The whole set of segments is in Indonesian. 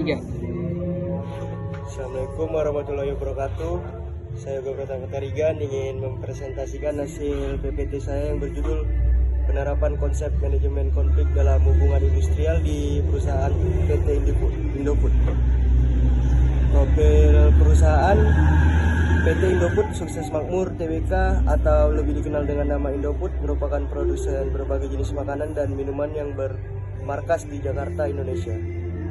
3. Assalamualaikum warahmatullahi wabarakatuh. Saya Yoga Pratama Tarigan ingin mempresentasikan hasil PPT saya yang berjudul Penerapan Konsep Manajemen Konflik dalam Hubungan Industrial di Perusahaan PT Indofood. Profil perusahaan PT Indofood Sukses Makmur Tbk atau lebih dikenal dengan nama Indofood merupakan produsen berbagai jenis makanan dan minuman yang bermarkas di Jakarta, Indonesia.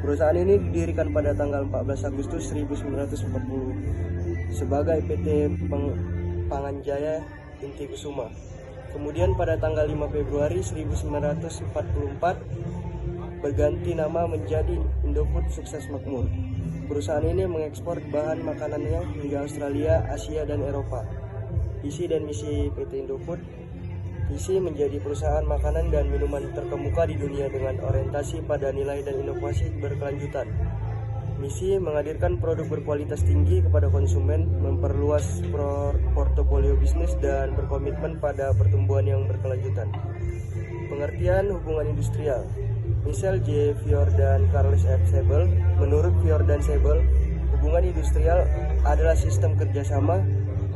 Perusahaan ini didirikan pada tanggal 14 Agustus 1940 sebagai PT Panganjaya Inti Kusuma. Kemudian pada tanggal 5 Februari 1944 berganti nama menjadi Indofood Sukses Makmur. Perusahaan ini mengekspor bahan makanannya hingga Australia, Asia, dan Eropa. Visi dan misi PT Indofood: visi menjadi perusahaan makanan dan minuman terkemuka di dunia dengan orientasi pada nilai dan inovasi berkelanjutan. Misi menghadirkan produk berkualitas tinggi kepada konsumen, memperluas portofolio bisnis, dan berkomitmen pada pertumbuhan yang berkelanjutan. Pengertian hubungan industrial. Michel J. Fior dan Carles F. Sebel. Menurut Fior dan Sebel, hubungan industrial adalah sistem kerjasama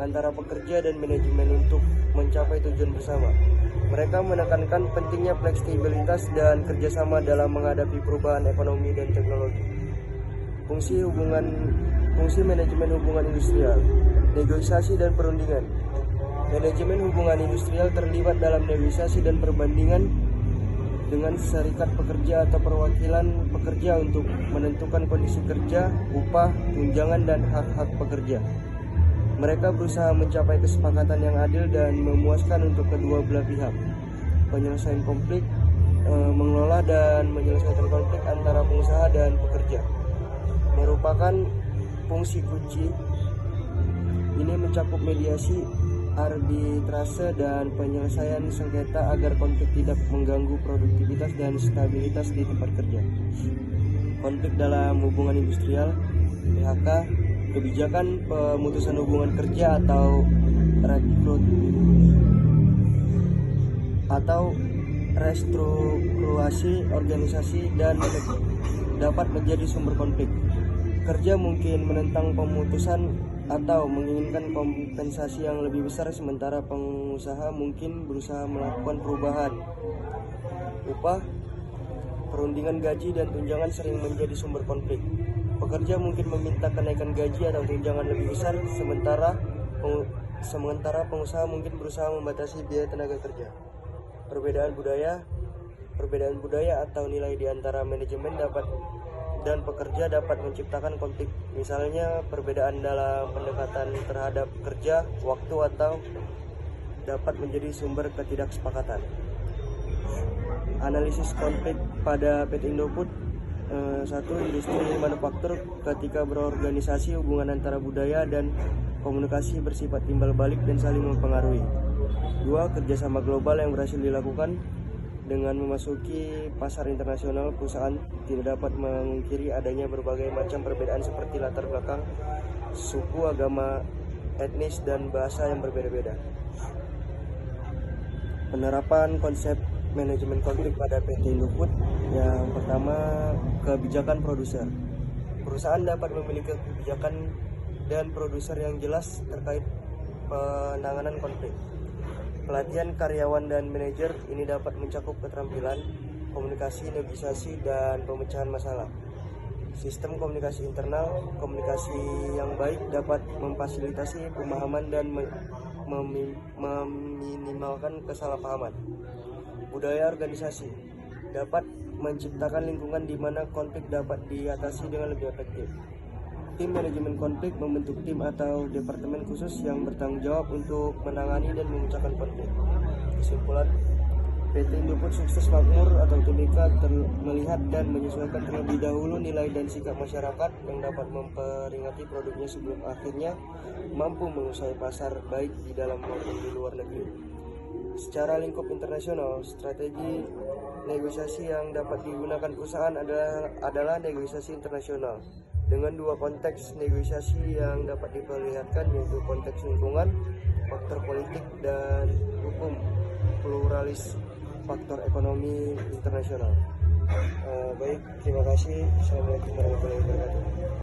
antara pekerja dan manajemen untuk mencapai tujuan bersama. Mereka menekankan pentingnya fleksibilitas dan kerjasama dalam menghadapi perubahan ekonomi dan teknologi. Fungsi manajemen hubungan industrial. Negosiasi dan perundingan. Manajemen hubungan industrial terlibat dalam negosiasi dan perbandingan dengan serikat pekerja atau perwakilan pekerja untuk menentukan kondisi kerja, upah, tunjangan, dan hak-hak pekerja. Mereka berusaha mencapai kesepakatan yang adil dan memuaskan untuk kedua belah pihak. Penyelesaian konflik, mengelola dan menyelesaikan konflik antara pengusaha dan pekerja merupakan fungsi kunci. Ini mencakup mediasi, arbitrase, dan penyelesaian sengketa agar konflik tidak mengganggu produktivitas dan stabilitas di tempat kerja. Konflik dalam hubungan industrial, PHK, kebijakan pemutusan hubungan kerja atau restrukturasi organisasi dan dapat menjadi sumber konflik. Kerja mungkin menentang pemutusan atau menginginkan kompensasi yang lebih besar, sementara pengusaha mungkin berusaha melakukan perubahan. Upah, perundingan gaji, dan tunjangan sering menjadi sumber konflik. Pekerja mungkin meminta kenaikan gaji atau tunjangan lebih besar, sementara pengusaha mungkin berusaha membatasi biaya tenaga kerja. Perbedaan budaya atau nilai di antara manajemen dan pekerja dapat menciptakan konflik. Misalnya perbedaan dalam pendekatan terhadap kerja, waktu, atau dapat menjadi sumber ketidaksepakatan. Analisis konflik pada PT Indofood. 1. Industri manufaktur. Ketika berorganisasi, hubungan antara budaya dan komunikasi bersifat timbal balik dan saling mempengaruhi. 2. Kerjasama global yang berhasil dilakukan. Dengan memasuki pasar internasional, perusahaan tidak dapat memungkiri adanya berbagai macam perbedaan seperti latar belakang, suku, agama, etnis, dan bahasa yang berbeda-beda. Penerapan konsep manajemen konflik pada PT Indofood. Yang pertama, kebijakan produser. Perusahaan dapat memiliki kebijakan dan produser yang jelas terkait penanganan konflik. Pelatihan karyawan dan manajer ini dapat mencakup keterampilan komunikasi, negosiasi, dan pemecahan masalah. Sistem komunikasi internal. Komunikasi yang baik dapat memfasilitasi pemahaman dan meminimalkan kesalahpahaman. Budaya organisasi dapat menciptakan lingkungan di mana konflik dapat diatasi dengan lebih efektif. Tim manajemen konflik membentuk tim atau departemen khusus yang bertanggung jawab untuk menangani dan memecahkan konflik. Kesimpulan, PT Indofood Sukses Makmur atau Tbk melihat dan menyesuaikan terlebih dahulu nilai dan sikap masyarakat yang dapat memperingati produknya sebelum akhirnya mampu menguasai pasar baik di dalam maupun di luar negeri. Secara lingkup internasional, strategi negosiasi yang dapat digunakan perusahaan adalah negosiasi internasional dengan dua konteks negosiasi yang dapat diperlihatkan, yaitu konteks lingkungan, faktor politik, dan hukum pluralis, faktor ekonomi internasional. Baik, terima kasih. Assalamualaikum warahmatullahi wabarakatuh.